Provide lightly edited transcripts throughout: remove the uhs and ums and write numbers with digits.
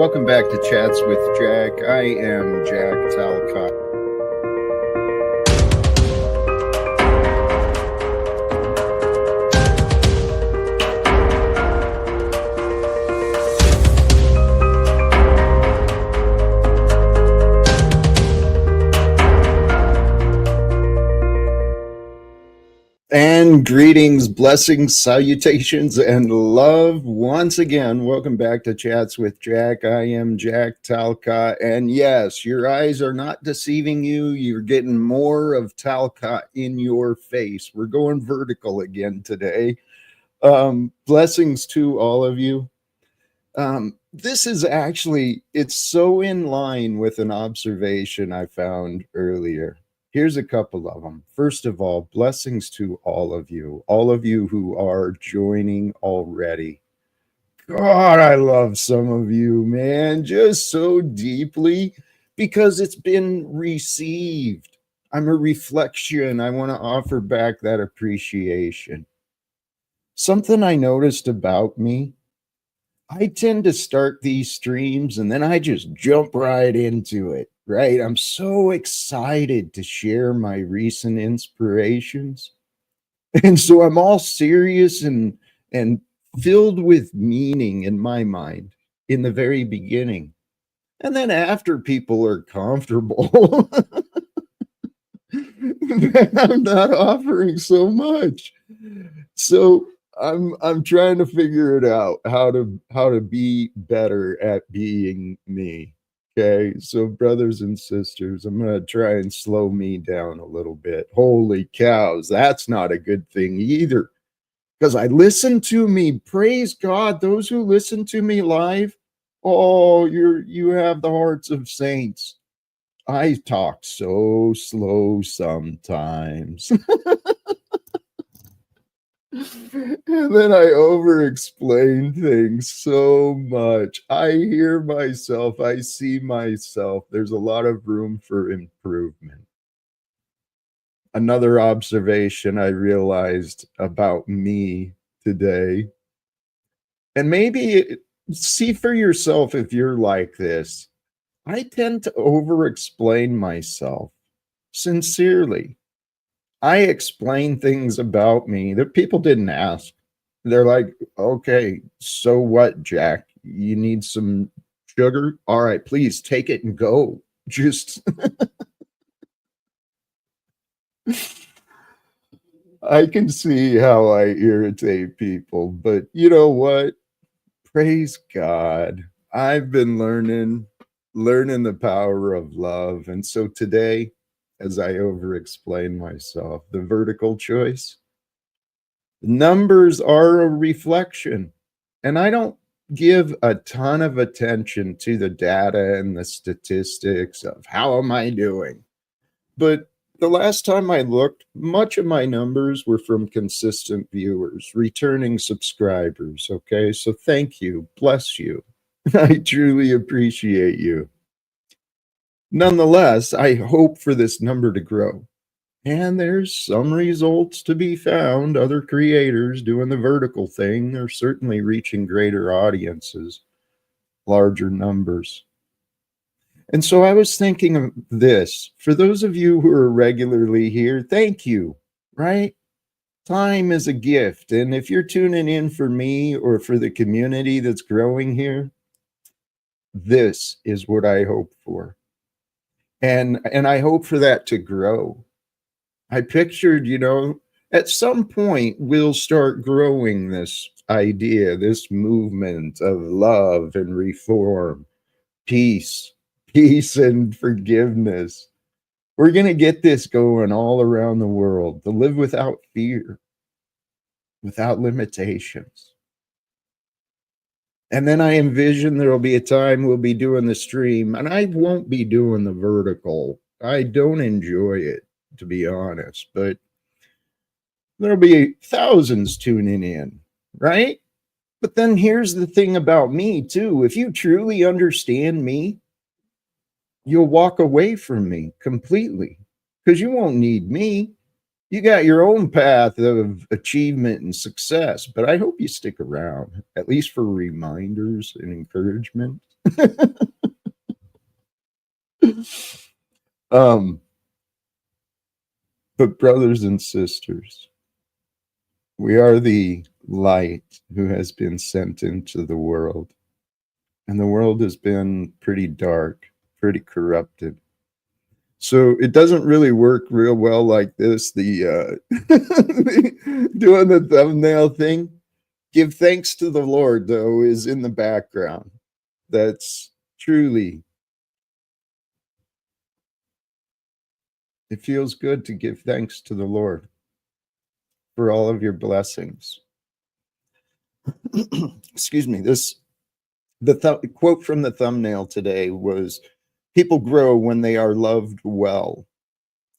Welcome back to Chats with Jack. I am Jack Talcott. And greetings, blessings, salutations, and love once again. Welcome back to Chats with Jack. I am Jack Talcott. And yes, your eyes are not deceiving you. You're getting more of Talcott in your face. We're going vertical again today. Blessings to all of you. This is actually, it's so in line with an observation I found earlier. Here's a couple of them. First of all, blessings to all of you who are joining already. God, I love some of you, man, just so deeply because it's been received. I'm a reflection. I want to offer back that appreciation. Something I noticed about me, I tend to start these streams and then I just jump right into it. Right. I'm so excited to share my recent inspirations. And so I'm all serious and filled with meaning in my mind in the very beginning. And then after people are comfortable, I'm not offering so much. So I'm trying to figure it out how to be better at being me. Okay, so brothers and sisters, I'm going to try and slow me down a little bit. Holy cows, that's not a good thing either. Because I listen to me, praise God, those who listen to me live, oh, you have the hearts of saints. I talk so slow sometimes. And then I over-explain things so much. I hear myself. I see myself. There's a lot of room for improvement. Another observation I realized about me today, and maybe see for yourself if you're like this. I tend to over-explain myself sincerely. I explain things about me that people didn't ask. They're like, okay, so what, Jack? You need some sugar? All right, please take it and go. Just, I can see how I irritate people, but you know what? Praise God. I've been learning the power of love. And so today, as I over-explain myself, the vertical choice, numbers are a reflection. And I don't give a ton of attention to the data and the statistics of how am I doing. But the last time I looked, much of my numbers were from consistent viewers, returning subscribers. Okay, so thank you. Bless you. I truly appreciate you. Nonetheless, I hope for this number to grow. And there's some results to be found. Other creators doing the vertical thing are certainly reaching greater audiences, larger numbers. And so I was thinking of this. For those of you who are regularly here, thank you, right? Time is a gift. And if you're tuning in for me or for the community that's growing here, this is what I hope for. And I hope for that to grow. I pictured, at some point we'll start growing this idea, this movement of love and reform, peace and forgiveness. We're going to get this going all around the world, to live without fear, without limitations. And then I envision there'll be a time we'll be doing the stream, and I won't be doing the vertical. I don't enjoy it, to be honest, but there'll be thousands tuning in, right? But then here's the thing about me too. If you truly understand me, you'll walk away from me completely because you won't need me. You got your own path of achievement and success, but I hope you stick around, at least for reminders and encouragement. um, but brothers and sisters, we are the light who has been sent into the world. And the world has been pretty dark, pretty corrupted. So it doesn't really work real well like this. Doing the thumbnail thing. Give thanks to the Lord, though, is in the background. That's truly, it feels good to give thanks to the Lord for all of your blessings. Excuse me. The quote from the thumbnail today was, people grow when they are loved well.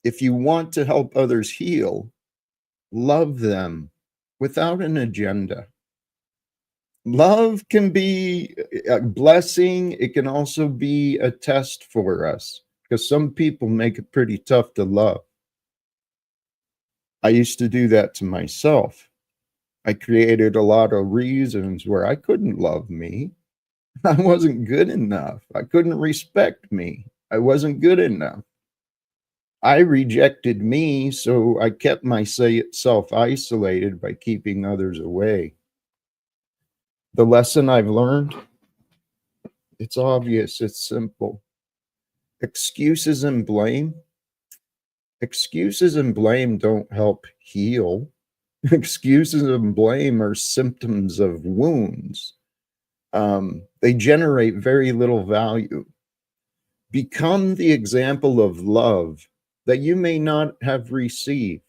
If you want to help others heal, love them without an agenda. Love can be a blessing. It can also be a test for us because some people make it pretty tough to love. I used to do that to myself. I created a lot of reasons where I couldn't love me. I wasn't good enough. I couldn't respect me. I wasn't good enough. I rejected me, so I kept myself isolated by keeping others away. The lesson I've learned, it's obvious, it's simple. Excuses and blame don't help heal. Excuses and blame are symptoms of wounds. They generate very little value. Become the example of love that you may not have received.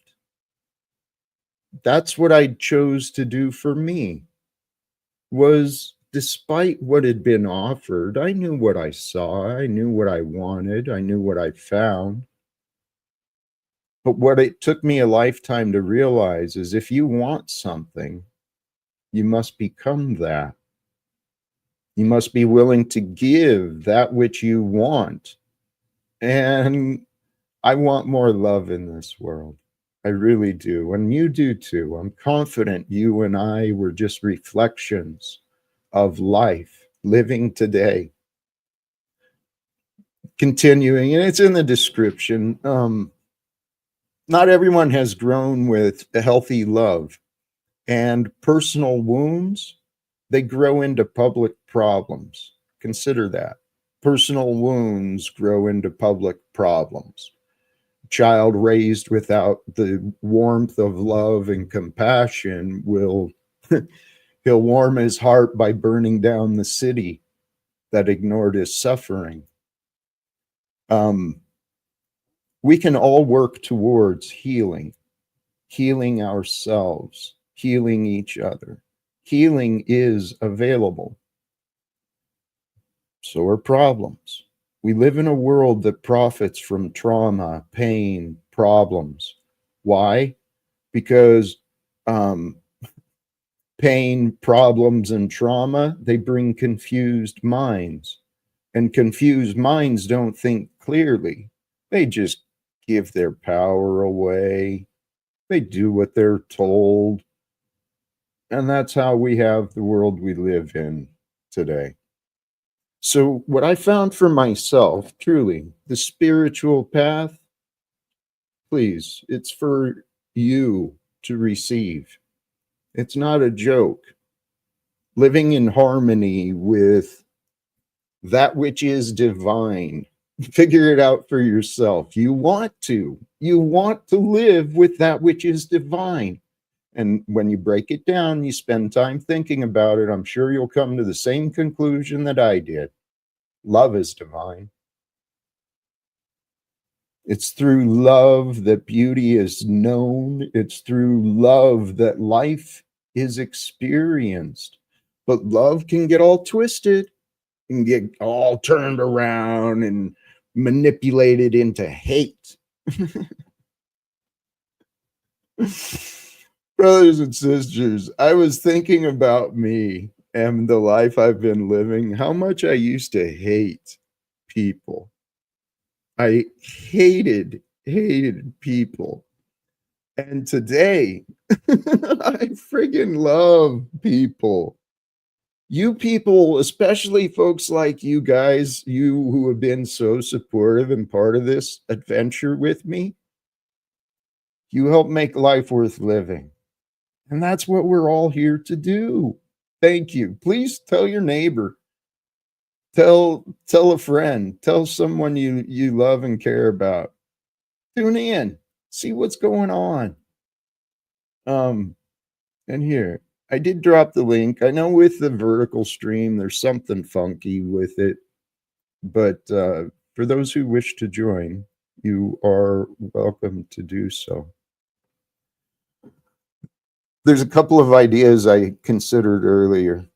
That's what I chose to do for me. Was despite what had been offered, I knew what I saw, I knew what I wanted, I knew what I found. But what it took me a lifetime to realize is if you want something, you must become that. You must be willing to give that which you want. And I want more love in this world. I really do. And you do too. I'm confident you and I were just reflections of life, living today. Continuing, and it's in the description. Not everyone has grown with a healthy love, and personal wounds, they grow into public problems. Consider that. Personal wounds grow into public problems. Child raised without the warmth of love and compassion will he'll warm his heart by burning down the city that ignored his suffering. We can all work towards healing ourselves, healing each other. Healing is available. So are problems. We live in a world that profits from trauma, pain, problems. Why? Because pain, problems, and trauma, they bring confused minds. And confused minds don't think clearly. They just give their power away. They do what they're told. And that's how we have the world we live in today. So what I found for myself, truly, the spiritual path, please, it's for you to receive. It's not a joke. Living in harmony with that which is divine. Figure it out for yourself. You want to live with that which is divine. And when you break it down, you spend time thinking about it, I'm sure you'll come to the same conclusion that I did. Love is divine. It's through love that beauty is known. It's through love that life is experienced. But love can get all twisted and get all turned around and manipulated into hate. Brothers and sisters, I was thinking about me and the life I've been living, how much I used to hate people. I hated people. And today, I friggin' love people. You people, especially folks like you guys, you who have been so supportive and part of this adventure with me, you help make life worth living. And that's what we're all here to do. Thank you. Please tell your neighbor, tell a friend, tell someone you love and care about. Tune in, see what's going on. And here, I did drop the link. I know with the vertical stream, there's something funky with it, but for those who wish to join, you are welcome to do so. There's a couple of ideas I considered earlier.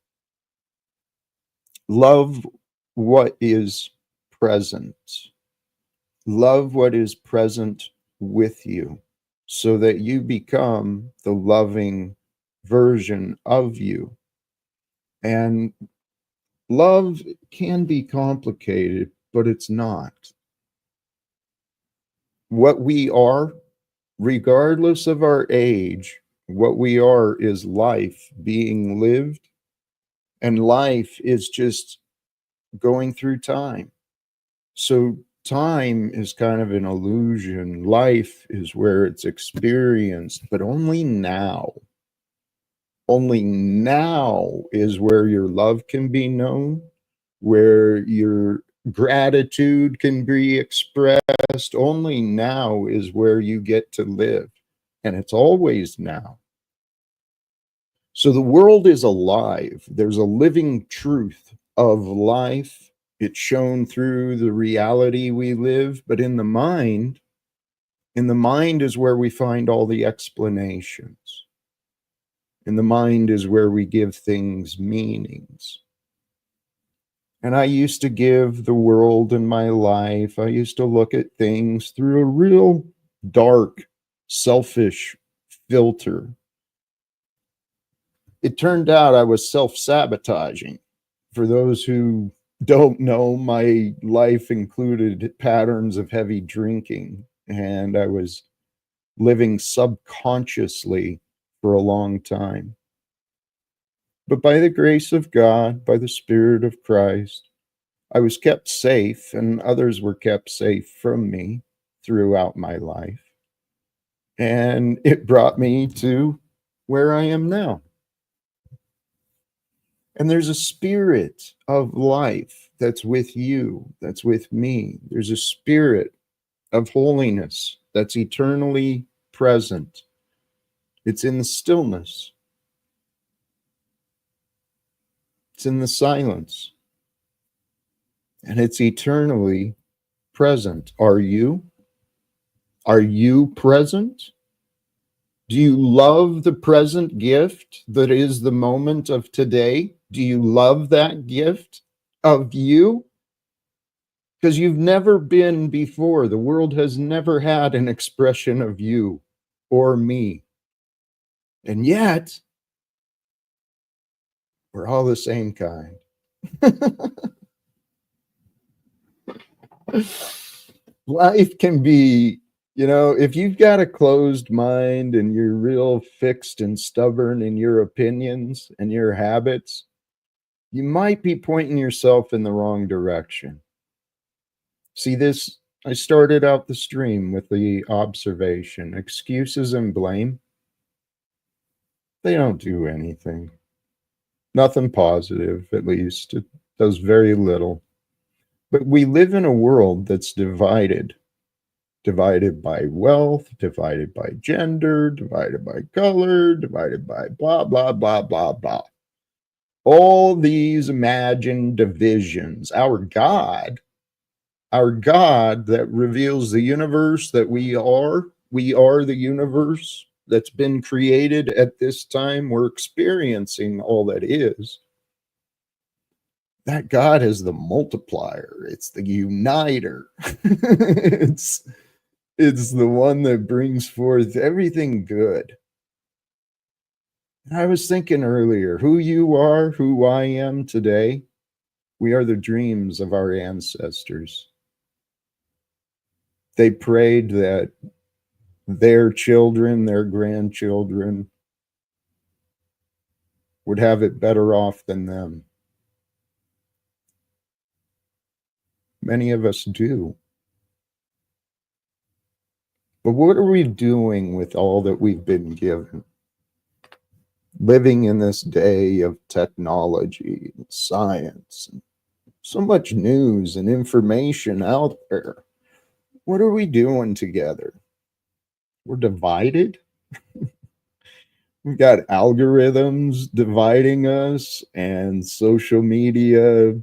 Love what is present. Love what is present with you so that you become the loving version of you. And love can be complicated, but it's not. What we are, regardless of our age, what we are is life being lived, and life is just going through time. So time is kind of an illusion. Life is where it's experienced, but only now. Only now is where your love can be known, where your gratitude can be expressed. Only now is where you get to live. And it's always now. So the world is alive. There's a living truth of life. It's shown through the reality we live, but in the mind is where we find all the explanations. In the mind is where we give things meanings. And I used to give the world in my life, I used to look at things through a real dark, selfish filter. It turned out I was self-sabotaging. For those who don't know, my life included patterns of heavy drinking, and I was living subconsciously for a long time. But by the grace of God, by the Spirit of Christ, I was kept safe, and others were kept safe from me throughout my life. And it brought me to where I am now. And there's a spirit of life that's with you, that's with me. There's a spirit of holiness that's eternally present. It's in the stillness. It's in the silence. And it's eternally present. Are you? Are you present? Do you love the present gift that is the moment of today? Do you love that gift of you? Because you've never been before. The world has never had an expression of you or me. And yet, we're all the same kind. Life can be, if you've got a closed mind and you're real fixed and stubborn in your opinions and your habits, you might be pointing yourself in the wrong direction. See this? I started out the stream with the observation. Excuses and blame, they don't do anything. Nothing positive, at least. It does very little. But we live in a world that's divided by wealth, divided by gender, divided by color, divided by blah, blah, blah, blah, blah. All these imagined divisions. Our God that reveals the universe that we are the universe that's been created at this time. We're experiencing all that is. That God is the multiplier. It's the uniter. it's the one that brings forth everything good. And I was thinking earlier, who you are, who I am today, we are the dreams of our ancestors. They prayed that their children, their grandchildren would have it better off than them. Many of us do. But what are we doing with all that we've been given? Living in this day of technology and science, and so much news and information out there. What are we doing together? We're divided. We've got algorithms dividing us and social media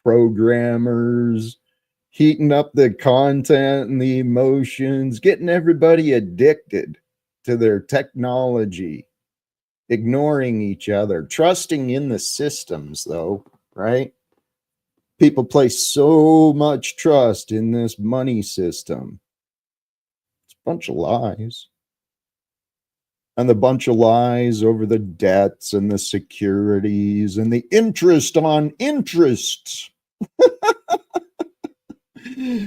programmers heating up the content and the emotions, getting everybody addicted to their technology, ignoring each other, trusting in the systems, though, right? People place so much trust in this money system. It's a bunch of lies. And the bunch of lies over the debts and the securities and the interest on interest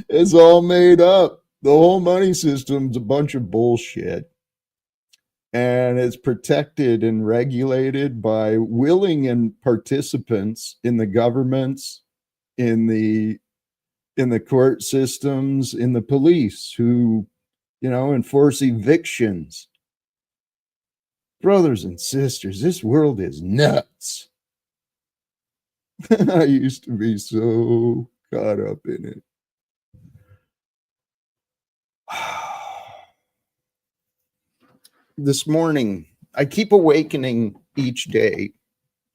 is all made up. The whole money system's a bunch of bullshit. And it's protected and regulated by willing and participants in the governments, in the court systems, in the police who, enforce evictions. Brothers and sisters, this world is nuts. I used to be so caught up in it. This morning, I keep awakening each day,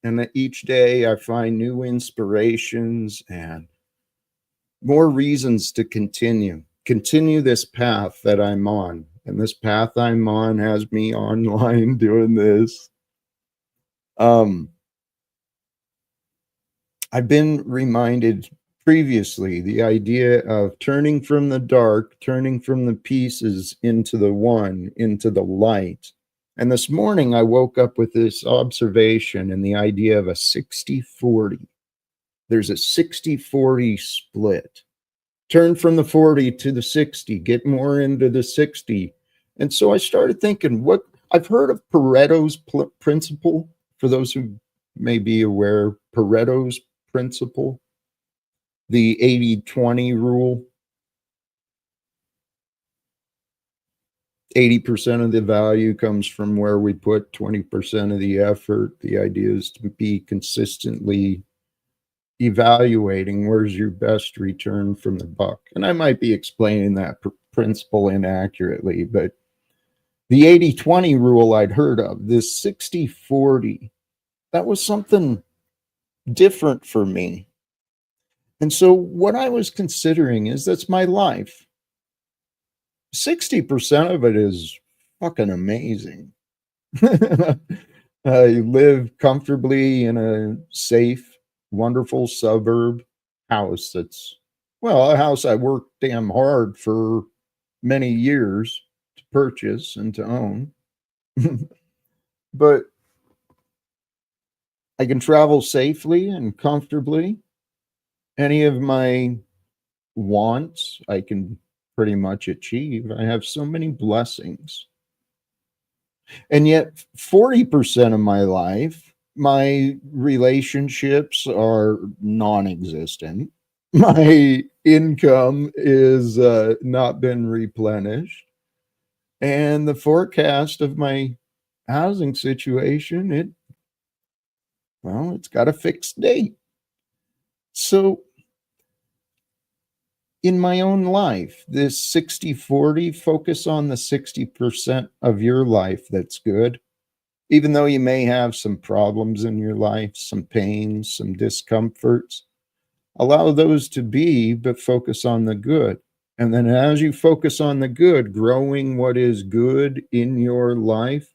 and each day I find new inspirations and more reasons to continue this path that I'm on. And this path I'm on has me online doing this. I've been reminded previously the idea of turning from the dark, turning from the pieces into the one, into the light. And this morning I woke up with this observation and the idea of a 60-40. There's a 60-40 split. Turn from the 40 to the 60, get more into the 60. And so I started thinking, what I've heard of Pareto's principle. For those who may be aware, Pareto's principle, the 80-20 rule. 80% of the value comes from where we put 20% of the effort. The idea is to be consistently evaluating where's your best return from the buck. And I might be explaining that principle inaccurately, but the 80-20 rule I'd heard of, this 60-40, that was something different for me. And so what I was considering is that's my life. 60% of it is fucking amazing. I live comfortably in a safe, wonderful suburb house that's, well, a house I worked damn hard for many years to purchase and to own. But I can travel safely and comfortably. Any of my wants I can pretty much achieve. I have so many blessings. And yet 40% of my life, my relationships are non-existent. My income is not been replenished. And the forecast of my housing situation, it's got a fixed date. So in my own life, this 60-40, focus on the 60% of your life that's good. Even though you may have some problems in your life, some pains, some discomforts, allow those to be, but focus on the good. And then as you focus on the good, growing what is good in your life,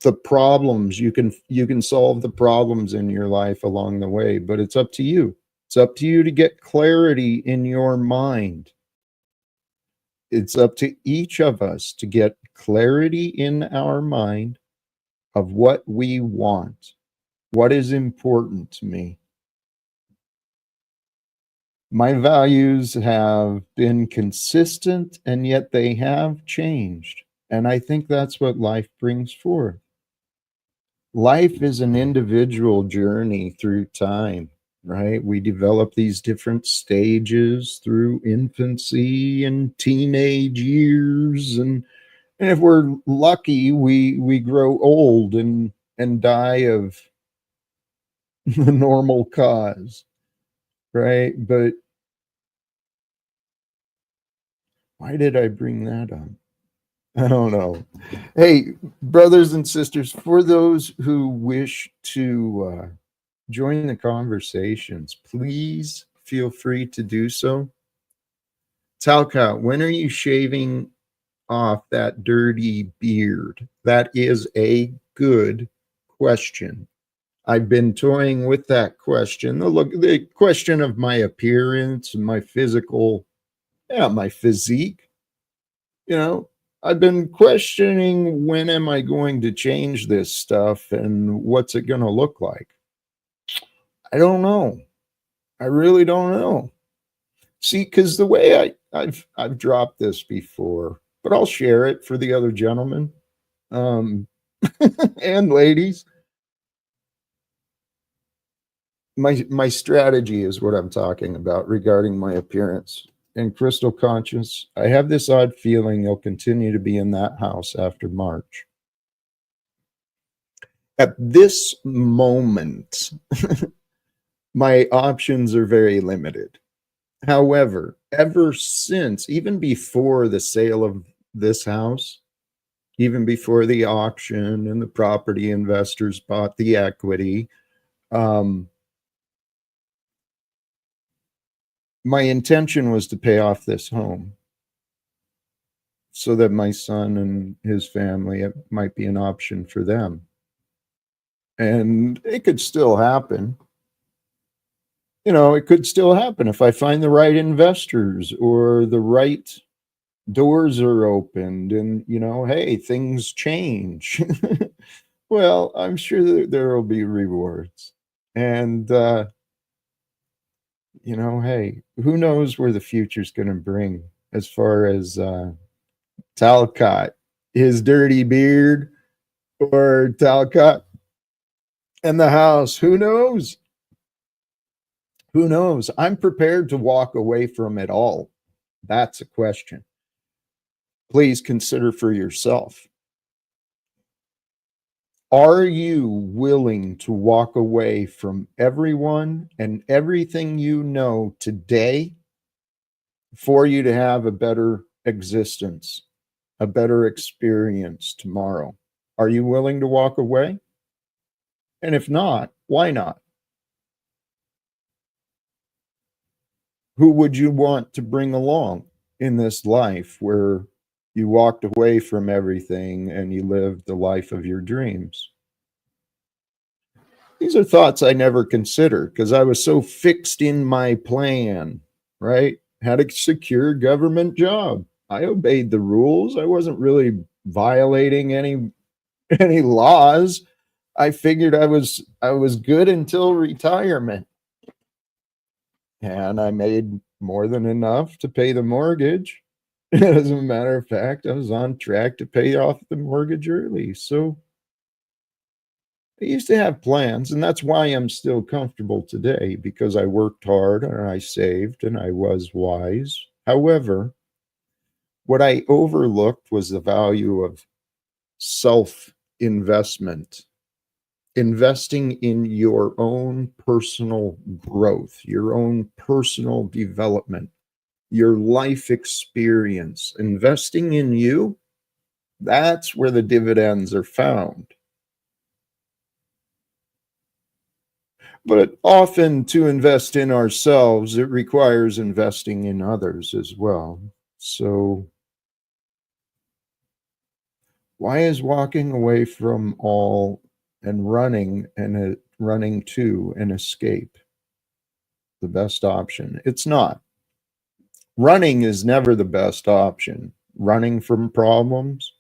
the problems, you can solve the problems in your life along the way, but it's up to you. It's up to you to get clarity in your mind. It's up to each of us to get clarity in our mind of what we want, what is important to me. My values have been consistent, and yet they have changed. And I think that's what life brings forth. Life is an individual journey through time. right? We develop these different stages through infancy and teenage years, and if we're lucky, we grow old and die of the normal cause, right? But why did I bring that up? I don't know. Hey, brothers and sisters, for those who wish to join the conversations, please feel free to do so. Talcott, when are you shaving off that dirty beard? That is a good question. I've been toying with that question. The question of my appearance, my physical, yeah, my physique. You know, I've been questioning when am I going to change this stuff and what's it going to look like? I don't know. I really don't know. See, because the way I've dropped this before, but I'll share it for the other gentlemen um, and ladies. My strategy is what I'm talking about regarding my appearance. And crystal conscious, I have this odd feeling you'll continue to be in that house after March. At this moment, my options are very limited. However, ever since, even before the sale of this house, even before the auction and the property investors bought the equity, um, my intention was to pay off this home so that my son and his family, it might be an option for them. And it could still happen. You know, it could still happen if I find the right investors or the right doors are opened and, you know, hey, things change. Well, I'm sure that there will be rewards. And, you know, hey, who knows where the future's going to bring as far as Talcott, his dirty beard, or Talcott and the house. Who knows? Who knows? I'm prepared to walk away from it all. That's a question. Please consider for yourself. Are you willing to walk away from everyone and everything you know today for you to have a better existence, a better experience tomorrow? Are you willing to walk away? And if not, why not? Who would you want to bring along in this life where you walked away from everything and you lived the life of your dreams? These are thoughts I never considered because I was so fixed in my plan, right? Had a secure government job. I obeyed the rules. I wasn't really violating any laws. I figured I was good until retirement. And I made more than enough to pay the mortgage. As a matter of fact, I was on track to pay off the mortgage early. So I used to have plans, and that's why I'm still comfortable today because I worked hard and I saved and I was wise. However, what I overlooked was the value of self investment, investing in your own personal growth, your own personal development, your life experience, investing in you. That's where the dividends are found. But often to invest in ourselves, it requires investing in others as well. So, why is walking away from all and running to an escape the best option? It's not. Running is never the best option. Running from problems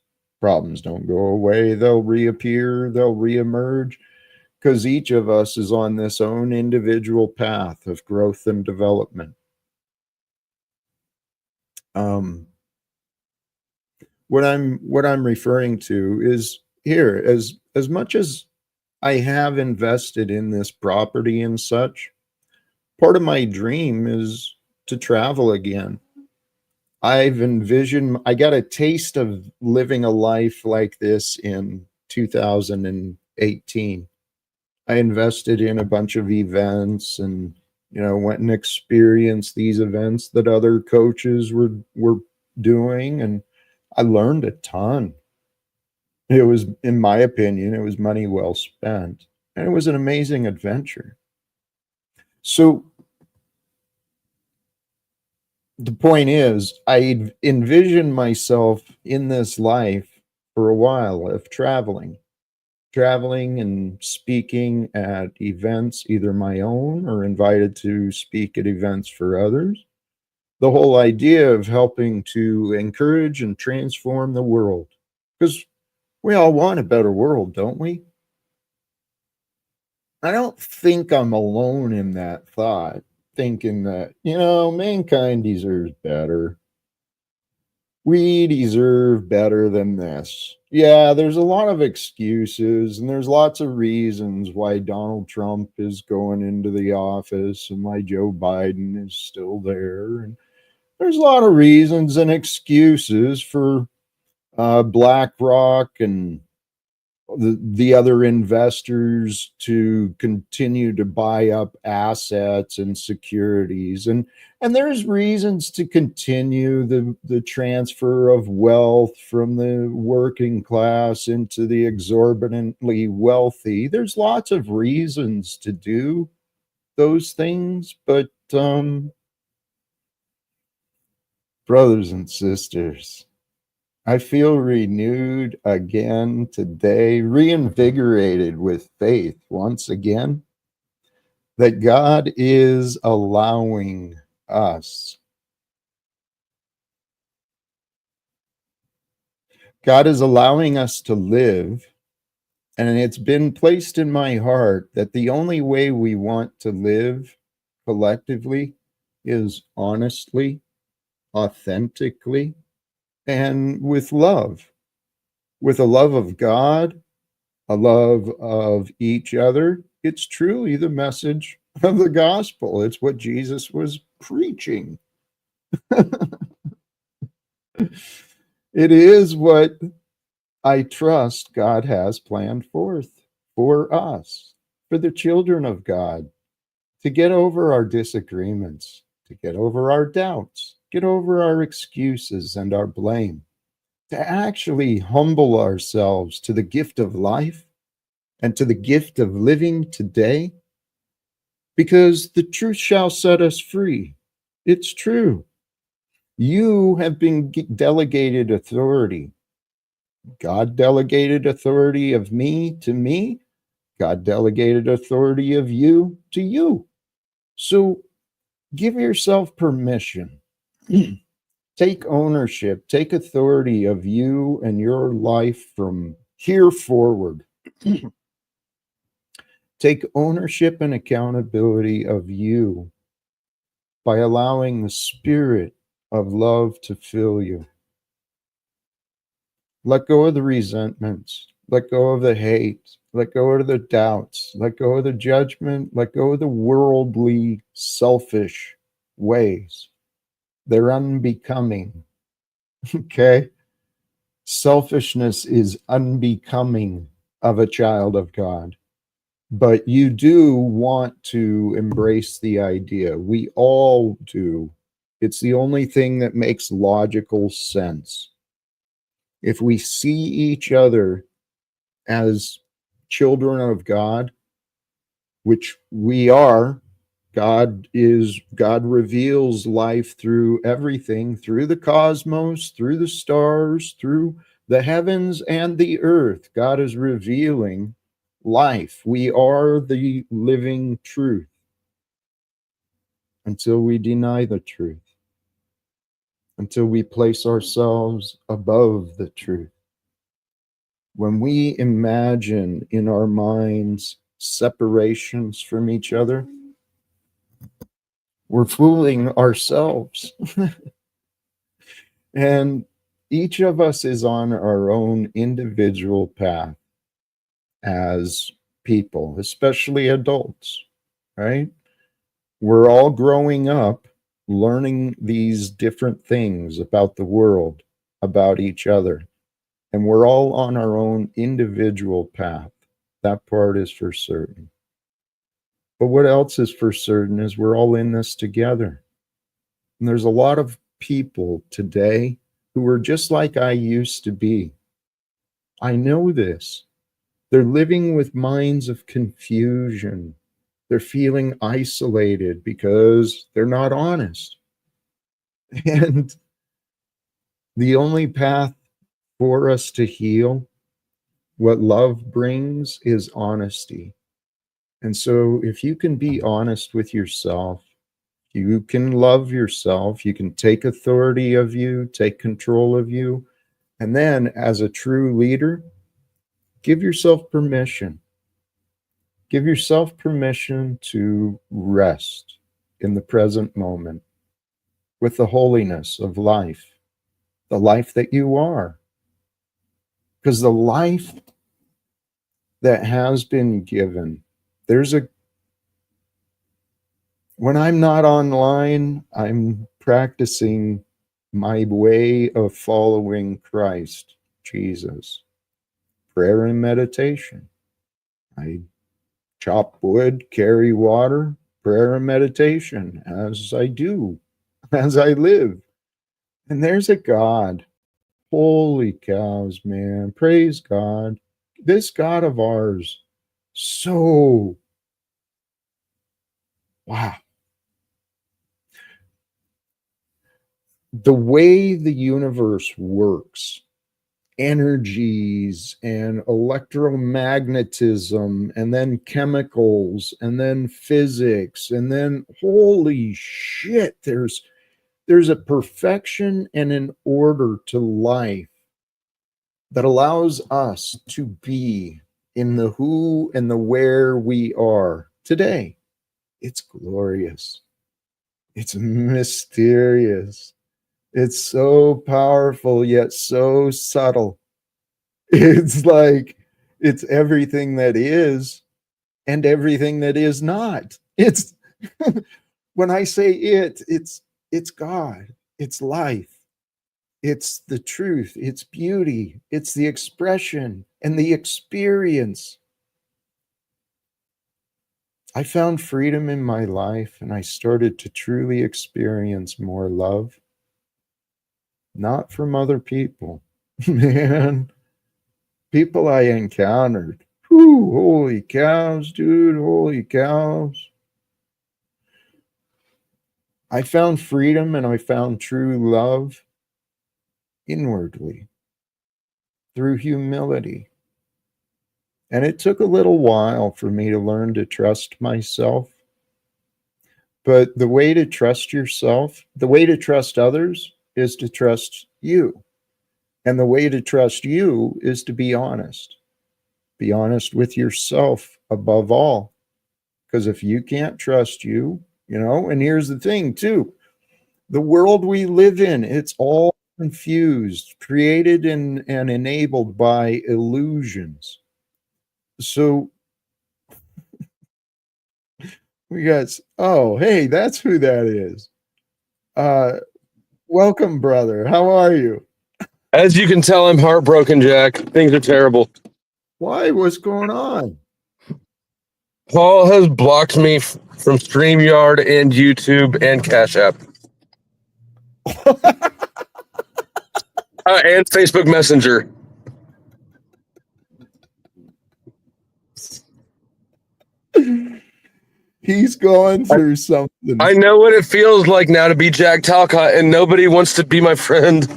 don't go away, they'll reappear, they'll reemerge because each of us is on this own individual path of growth and development. Um, what I'm referring to is here, as much as I have invested in this property and such, Part of my dream is to travel again. I got a taste of living a life like this in 2018. I invested in a bunch of events and went and experienced these events that other coaches were doing, and I learned a ton. It was, in my opinion, it was money well spent, and it was an amazing adventure. So the point is, I envisioned myself in this life for a while of traveling and speaking at events, either my own or invited to speak at events for others. The whole idea of helping to encourage and transform the world, because we all want a better world, don't we? I don't think I'm alone in that thought, thinking that, mankind deserves better. We deserve better than this. Yeah, there's a lot of excuses and there's lots of reasons why Donald Trump is going into the office and why Joe Biden is still there. And there's a lot of reasons and excuses for BlackRock and the other investors to continue to buy up assets and securities, and there's reasons to continue the transfer of wealth from the working class into the exorbitantly wealthy. There's lots of reasons to do those things, but brothers and sisters, I feel renewed again today, reinvigorated with faith once again, that God is allowing us. God is allowing us to live, and it's been placed in my heart that the only way we want to live collectively is honestly, authentically, and with love, with a love of God, a love of each other. It's truly the message of the gospel. It's what Jesus was preaching. It is what I trust God has planned forth for us, for the children of God, to get over our disagreements, to get over our doubts, get over our excuses and our blame, to actually humble ourselves to the gift of life and to the gift of living today, because the truth shall set us free. It's true. You have been delegated authority. God delegated authority of me to me. God delegated authority of you to you. So give yourself permission. Take ownership, take authority of you and your life from here forward. Take ownership and accountability of you by allowing the spirit of love to fill you. Let go of the resentments. Let go of the hate. Let go of the doubts. Let go of the judgment. Let go of the worldly, selfish ways. They're unbecoming. Okay? Selfishness is unbecoming of a child of God. But you do want to embrace the idea. We all do. It's the only thing that makes logical sense. If we see each other as children of God, which we are, God reveals life through everything, through the cosmos, through the stars, through the heavens and the earth. God is revealing life. We are the living truth until we deny the truth, until we place ourselves above the truth. When we imagine in our minds separations from each other, we're fooling ourselves. And each of us is on our own individual path as people, especially adults, right? We're all growing up, learning these different things about the world, about each other, and we're all on our own individual path. That part is for certain. But what else is for certain is we're all in this together. And there's a lot of people today who are just like I used to be. I know this. They're living with minds of confusion. They're feeling isolated because they're not honest. And the only path for us to heal what love brings is honesty. And so if you can be honest with yourself, you can love yourself, you can take authority of you, take control of you, and then as a true leader, give yourself permission. Give yourself permission to rest in the present moment with the holiness of life, the life that you are. Because the life that has been given, when I'm not online, I'm practicing my way of following Christ, Jesus. Prayer and meditation. I chop wood, carry water, prayer and meditation as I do, as I live. And there's a God. Holy cows, man. Praise God. This God of ours, so, wow. The way the universe works, energies and electromagnetism, and then chemicals, and then physics, and then holy shit, there's a perfection and an order to life that allows us to be in the who and the where we are today. It's glorious. It's mysterious. It's so powerful, yet so subtle. It's like it's everything that is and everything that is not. It's when I say it's God, it's life, it's the truth, it's beauty, it's the expression and the experience. I found freedom in my life and I started to truly experience more love, not from other people. Man, people I encountered. Whew, holy cows, dude, holy cows. I found freedom and I found true love inwardly through humility. And it took a little while for me to learn to trust myself. But the way to trust yourself, the way to trust others is to trust you. And the way to trust you is to be honest. Be honest with yourself above all. Because if you can't trust you, and here's the thing too, the world we live in, it's all confused, created and enabled by illusions. So we got, oh, hey, that's who that is. Welcome, brother. How are you? As you can tell, I'm heartbroken, Jack. Things are terrible. Why? What's going on? Paul has blocked me from StreamYard and YouTube and Cash App. And Facebook Messenger. He's going through something. I know what it feels like now to be Jack Talcott, and nobody wants to be my friend.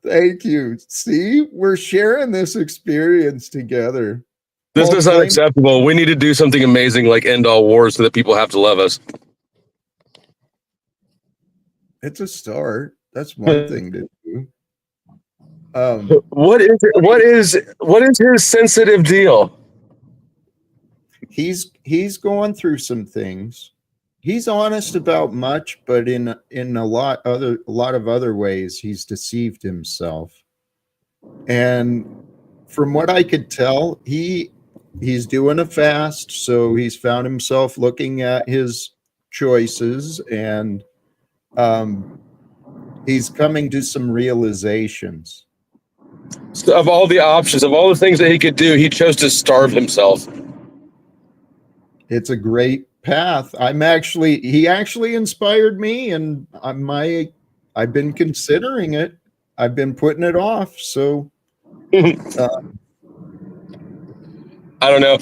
Thank you. See, we're sharing this experience together. This is unacceptable. We need to do something amazing like end all wars so that people have to love us. It's a start. That's one thing to do. What is his sensitive deal? He's going through some things. He's honest about much, but in a lot of other ways, he's deceived himself. And from what I could tell, he he's doing a fast, so he's found himself looking at his choices, and he's coming to some realizations. So of all the options, of all the things that he could do, he chose to starve himself. It's a great path. He actually inspired me, and I've been considering it. I've been putting it off. So I don't know.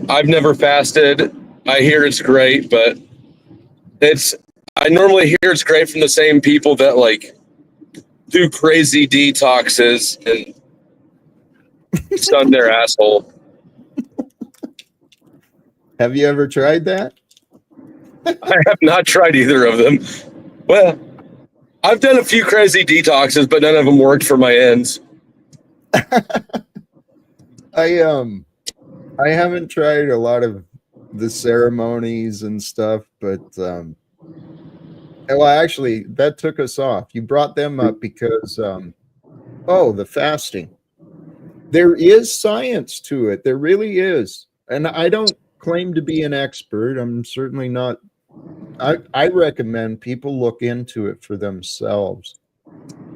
I've never fasted. I hear it's great, but I normally hear it's great from the same people that like do crazy detoxes and stun their asshole. have you ever tried that? I have not tried either of them. Well, I've done a few crazy detoxes, but none of them worked for my ends. I haven't tried a lot of the ceremonies and stuff, but well, actually, that took us off. You brought them up because the fasting. There is science to it. There really is, and I don't claim to be an expert. I'm certainly not. I recommend people look into it for themselves,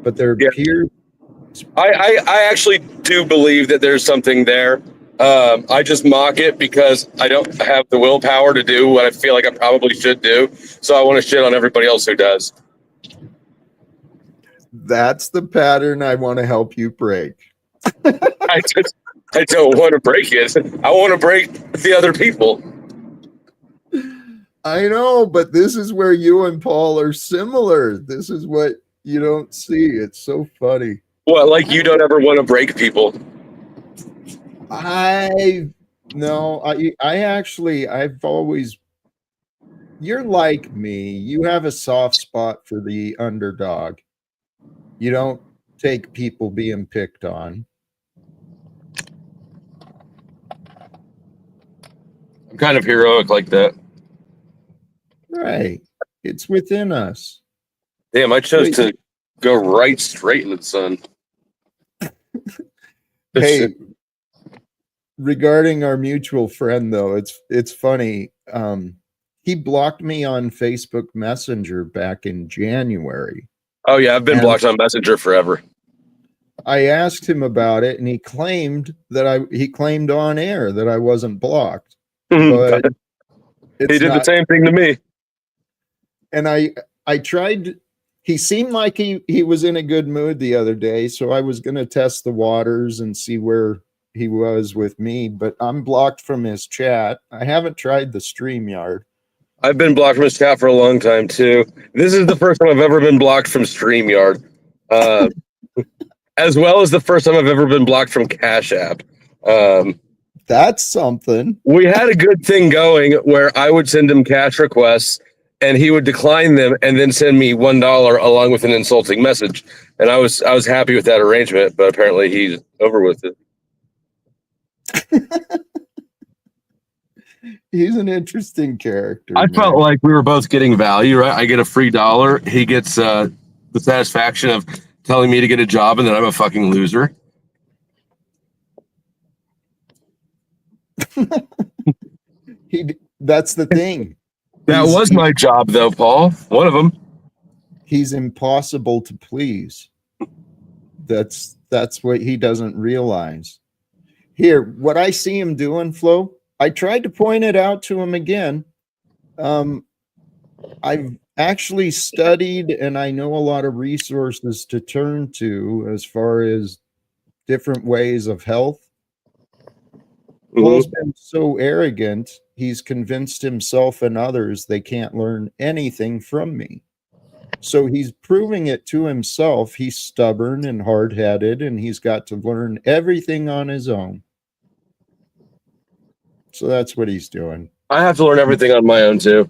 but there appears. I actually do believe that there's something there. I just mock it because I don't have the willpower to do what I feel like I probably should do. So I want to shit on everybody else who does. That's the pattern I want to help you break. I don't want to break it. I want to break the other people. I know, but this is where you and Paul are similar. This is what you don't see. It's so funny. What, like you don't ever want to break people? I've always, you're like me. You have a soft spot for the underdog. You don't take people being picked on. I'm kind of heroic like that. Right. It's within us. Damn, I chose to go right straight in the sun. Hey, regarding our mutual friend, though, it's funny. He blocked me on Facebook Messenger back in January. Oh yeah, I've been blocked on Messenger forever. I asked him about it, and he claimed on air that I wasn't blocked. But he did the same thing to me. And I tried. He seemed like he was in a good mood the other day, so I was going to test the waters and see where he was with me. But I'm blocked from his chat. I haven't tried the StreamYard. I've been blocked from his chat for a long time too. This is the first time I've ever been blocked from StreamYard, as well as the first time I've ever been blocked from Cash App. That's something. We had a good thing going where I would send him cash requests and he would decline them and then send me $1 along with an insulting message. And I was happy with that arrangement, but apparently he's over with it. He's an interesting character. I felt like we were both getting value, right? I get a free $1. He gets the satisfaction of telling me to get a job and that I'm a fucking loser. That's the thing. That was my job, though, Paul. One of them. He's impossible to please. That's what he doesn't realize. Here, what I see him doing, Flo, I tried to point it out to him again. I've actually studied, and I know a lot of resources to turn to as far as different ways of health. Paul's been so arrogant, he's convinced himself and others they can't learn anything from me. So he's proving it to himself. He's stubborn and hard-headed, and he's got to learn everything on his own. So that's what he's doing. I have to learn everything on my own, too.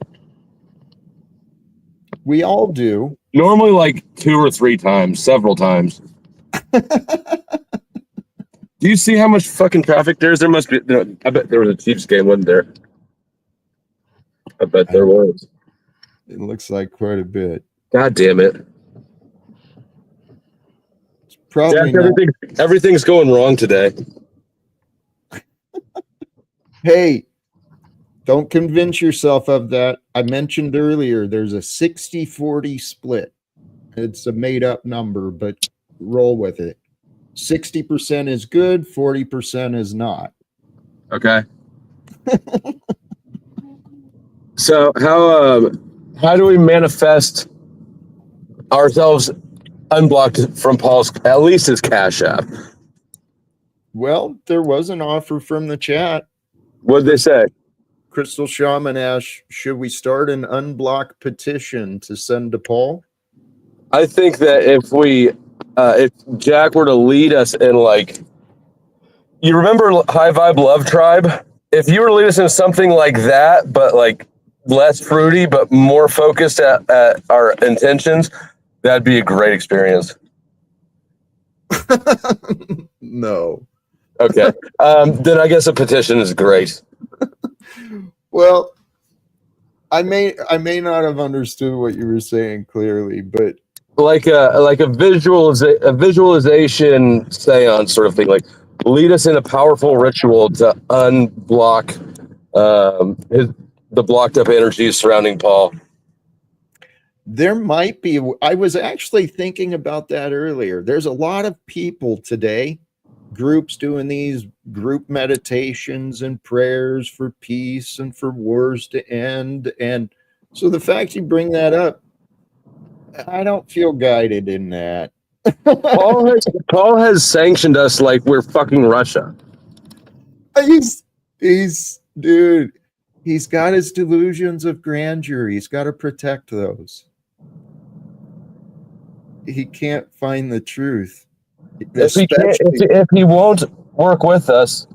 We all do. Normally like 2 or 3 times, several times. Do you see how much fucking traffic there is? There must be. No, I bet there was a Chiefs game, wasn't there? I bet there was. It looks like quite a bit. God damn it. It's probably everything's going wrong today. Hey, don't convince yourself of that. I mentioned earlier there's a 60-40 split. It's a made up number, but roll with it. 60% is good, 40% is not. Okay. So how do we manifest ourselves unblocked from Paul's, at least his Cash App? Well, there was an offer from the chat. What'd they say? Crystal Shaman asked, should we start an unblock petition to send to Paul? I think that if Jack were to lead us in, like, you remember High Vibe Love Tribe? If you were to lead us in something like that, but like less fruity, but more focused at our intentions, that'd be a great experience. No. Okay. Then I guess a petition is great. Well, I may not have understood what you were saying clearly, but Like a visualization seance sort of thing. Like, lead us in a powerful ritual to unblock the blocked up energies surrounding Paul. there might be. I was actually thinking about that earlier. There's a lot of people today, groups doing these group meditations and prayers for peace and for wars to end. And so the fact you bring that up, I don't feel guided in that. Paul has sanctioned us like we're fucking Russia. He's dude, he's got his delusions of grandeur. He's got to protect those. He can't find the truth. If he won't work with us,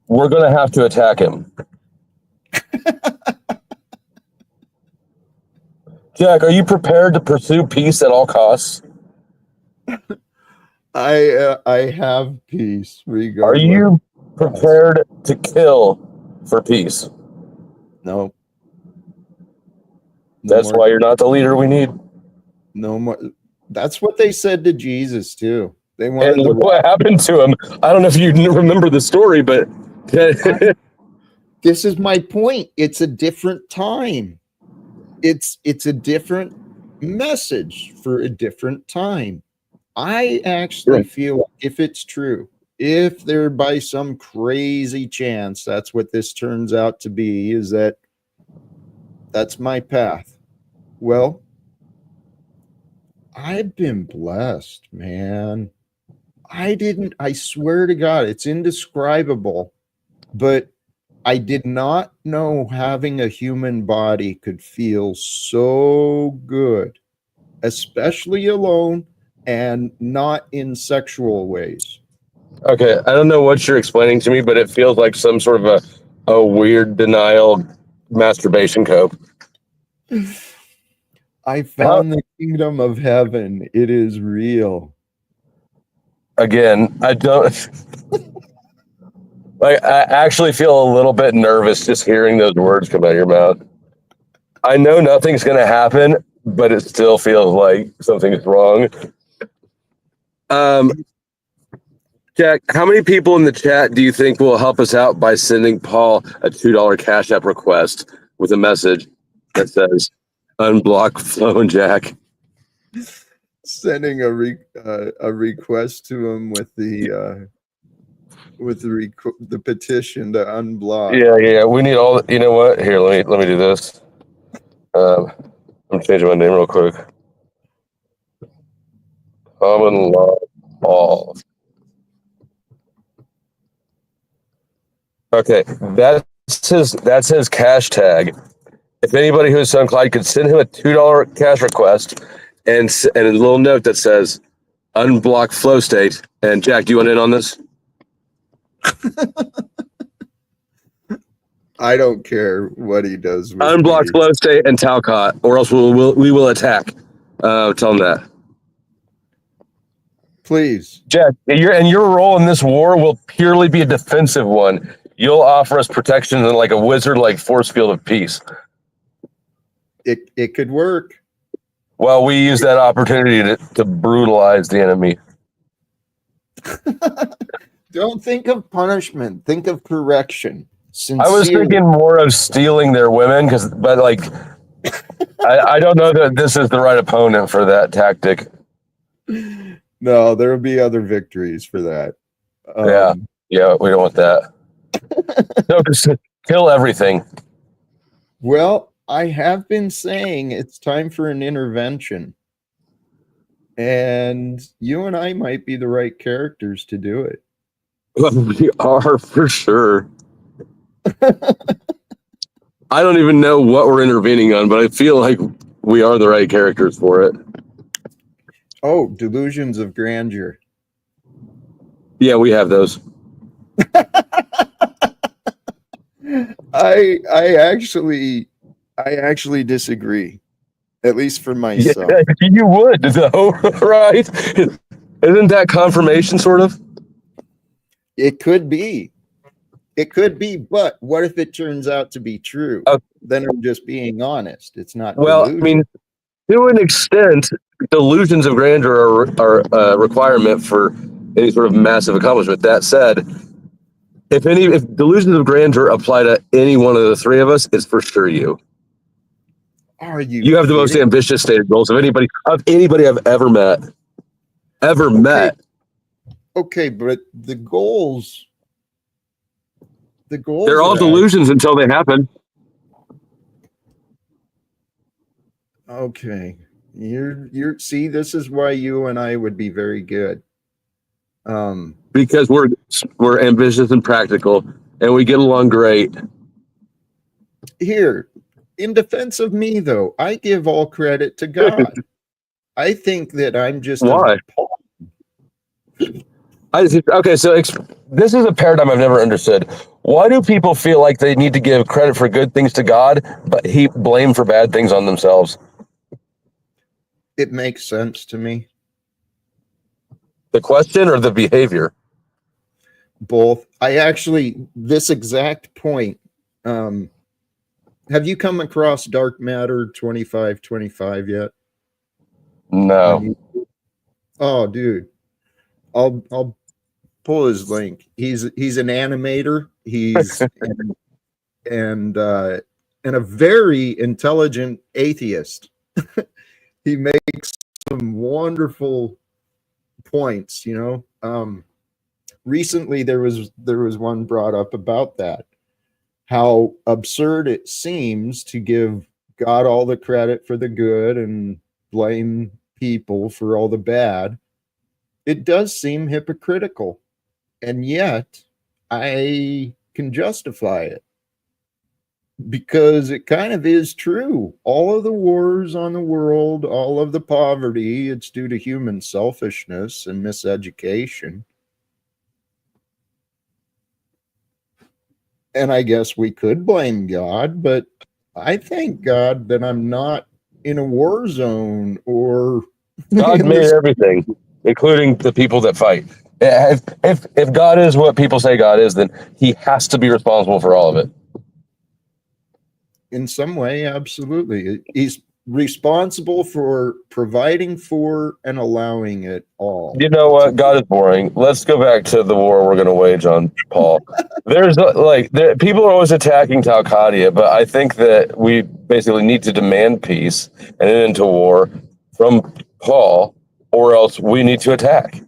we're going to have to attack him. Jack, are you prepared to pursue peace at all costs? I have peace regardless. Are you prepared to kill for peace? No. That's why you're not the leader we need. No more. That's what they said to Jesus too. They wanted. And look what happened to him. I don't know if you remember the story, but this is my point. It's a different time. It's a different message for a different time. I actually feel, if it's true, if there by some crazy chance that's what this turns out to be, is that's my path. Well, I've been blessed, man. I swear to God, it's indescribable, but I did not know having a human body could feel so good, especially alone and not in sexual ways. Okay, I don't know what you're explaining to me, but it feels like some sort of a weird denial masturbation cope. I found the kingdom of heaven. It is real. Again, I don't like. I actually feel a little bit nervous just hearing those words come out of your mouth. I know nothing's going to happen, but it still feels like something's wrong. Jack, how many people in the chat do you think will help us out by sending Paul a $2 Cash App request with a message that says "Unblock Flo and Jack"? Sending a request to him with the petition to unblock. Yeah. We need all. You know what? Here, let me do this. I'm changing my name real quick. Common law Paul. Okay, that's his cash tag. If anybody who's so inclined could send him a $2 cash request and a little note that says "Unblock Flow State." And Jack, do you want in on this? I don't care what he does. Unblock Flow State and Talcott, or else we will attack. Tell him that. Please, Jack, your role in this war will purely be a defensive one. You'll offer us protection in like a wizard-like force field of peace. It could work. Well, we use that opportunity to brutalize the enemy. Don't think of punishment. Think of correction. I was thinking more of stealing their women, but like, I don't know that this is the right opponent for that tactic. No, there will be other victories for that. Yeah, we don't want that. No, just kill everything. Well, I have been saying it's time for an intervention. And you and I might be the right characters to do it. We are for sure. I don't even know what we're intervening on, but I feel like we are the right characters for it. Oh, delusions of grandeur. Yeah, we have those. I actually disagree. At least for myself. Yeah, you would, though, right? Isn't that confirmation, sort of? It could be. It could be, but what if it turns out to be true? Then I'm just being honest. It's not. Well, delusion. I mean, to an extent, delusions of grandeur are a requirement for any sort of massive accomplishment. That said, if delusions of grandeur apply to any one of the three of us, it's for sure you. Are you? You have the most ambitious stated goals of anybody I've ever met. Okay, but the goals. They're all delusions until they happen. Okay. See, this is why you and I would be very good. Because we're ambitious and practical and we get along great. Here, in defense of me though, I give all credit to God. I think that I'm just why? Okay, so this is a paradigm I've never understood. Why do people feel like they need to give credit for good things to God, but heap blame for bad things on themselves? It makes sense to me. The question or the behavior? Both. This exact point. Have you come across Dark Matter 2525 yet? No. Oh, dude. I'll pull his link. He's an animator. He's and a very intelligent atheist. He makes some wonderful points, recently there was one brought up about that, how absurd it seems to give God all the credit for the good and blame people for all the bad. It does seem hypocritical, and yet I can justify it because it kind of is true. All of the wars on the world, all of the poverty, it's due to human selfishness and miseducation. And I guess we could blame God, but I thank God that I'm not in a war zone or God made everything, including the people that fight. If God is what people say God is, then he has to be responsible for all of it. In some way, absolutely. He's responsible for providing for and allowing it all. You know what? God is boring. Let's go back to the war we're going to wage on Paul. People are always attacking Talcott, but I think that we basically need to demand peace and an end to war from Paul, or else we need to attack.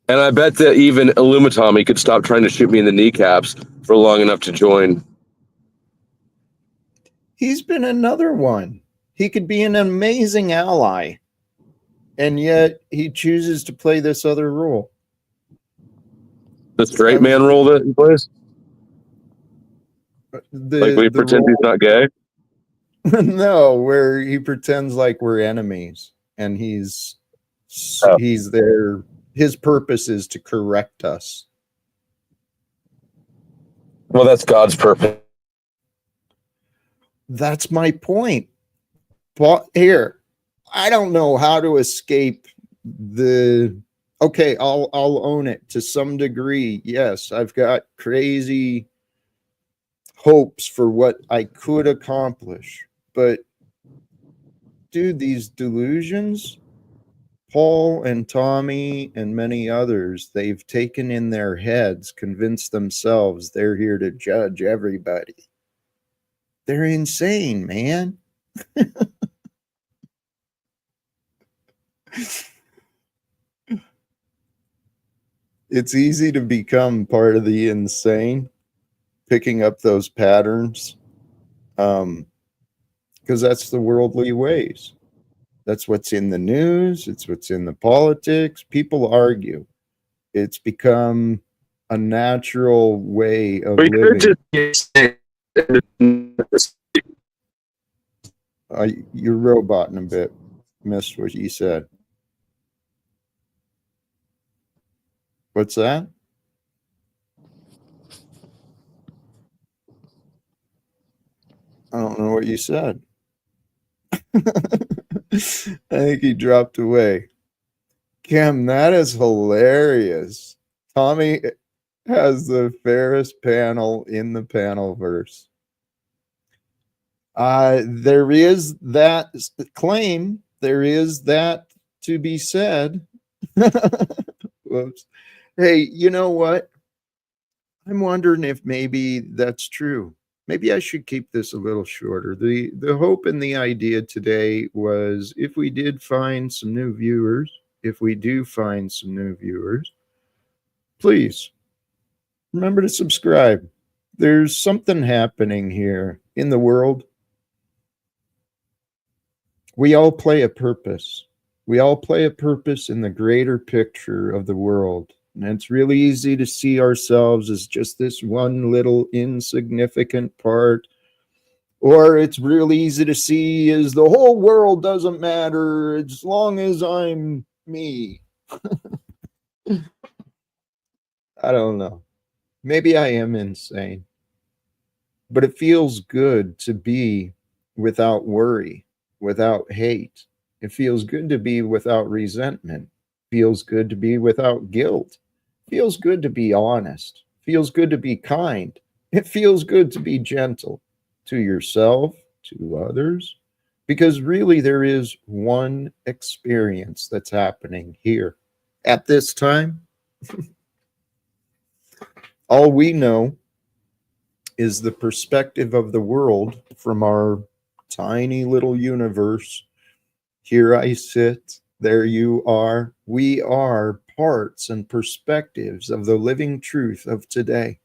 And I bet that even Illumitomi could stop trying to shoot me in the kneecaps for long enough to join. He's been another one. He could be an amazing ally, and yet he chooses to play this other role. The straight man role that he plays? Like we pretend he's not gay? No, where he pretends like we're enemies, and he's there. His purpose is to correct us. Well, that's God's purpose. That's my point. But here, I don't know how to escape the. Okay, I'll own it to some degree. Yes, I've got crazy hopes for what I could accomplish, but dude, these delusions, Paul and Tommy and many others, they've taken in their heads, convinced themselves they're here to judge everybody. They're insane, man. It's easy to become part of the insane, picking up those patterns, because that's the worldly ways. That's what's in the news. It's what's in the politics. People argue. It's become a natural way of We could living. just You're roboting a bit. Missed what you said. What's that? I don't know what you said. I think he dropped away. Cam, that is hilarious. Tommy has the fairest panel in the panel verse. There is that claim. There is that to be said. Whoops. Hey, you know what? I'm wondering if maybe that's true. Maybe I should keep this a little shorter. The hope and the idea today was if we did find some new viewers, if we do find some new viewers, please remember to subscribe. There's something happening here in the world. We all play a purpose. We all play a purpose in the greater picture of the world. And it's really easy to see ourselves as just this one little insignificant part. Or it's really easy to see as the whole world doesn't matter as long as I'm me. I don't know. Maybe I am insane. But it feels good to be without worry, without hate. It feels good to be without resentment. It feels good to be without guilt. It feels good to be honest. It feels good to be kind. It feels good to be gentle to yourself, to others, because really there is one experience that's happening here at this time. All we know is the perspective of the world from our tiny little universe. Here I sit, there you are. We are parts and perspectives of the living truth of today.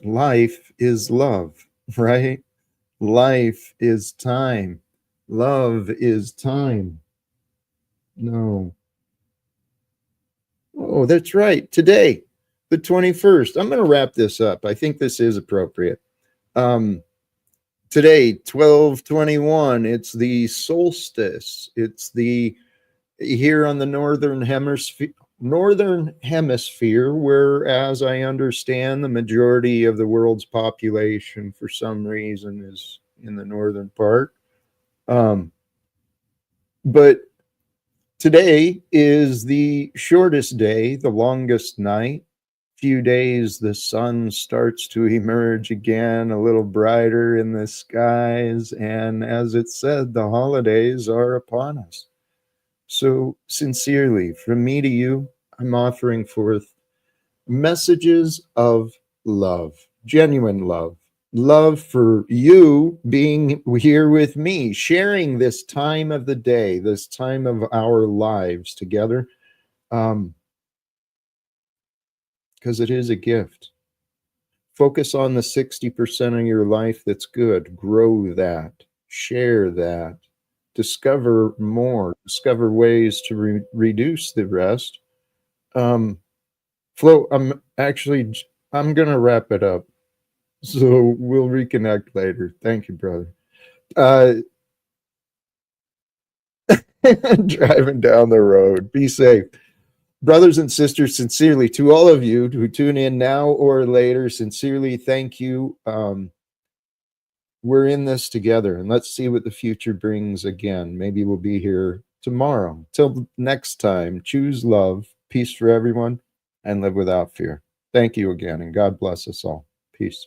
Life is love, right? Life is time. Love is time. No. Oh, that's right. Today, the 21st. I'm going to wrap this up. I think this is appropriate. Today, 12/21, it's the solstice. It's the here on the northern hemisphere, where, as I understand, the majority of the world's population for some reason is in the northern part. But today is the shortest day, the longest night. Few days the sun starts to emerge again, a little brighter in the skies, and as it said, the holidays are upon us. So sincerely, from me to you, I'm offering forth messages of love, genuine love for you being here with me, sharing this time of the day, this time of our lives together, because it is a gift. Focus on the 60% of your life that's good. Grow that. Share that. Discover more. Discover ways to reduce the rest. Flo, I'm going to wrap it up. So we'll reconnect later. Thank you, brother. Driving down the road. Be safe. Brothers and sisters, sincerely, to all of you who tune in now or later, sincerely, thank you. We're in this together, and let's see what the future brings again. Maybe we'll be here tomorrow. Till next time, choose love, peace for everyone, and live without fear. Thank you again, and God bless us all. Peace.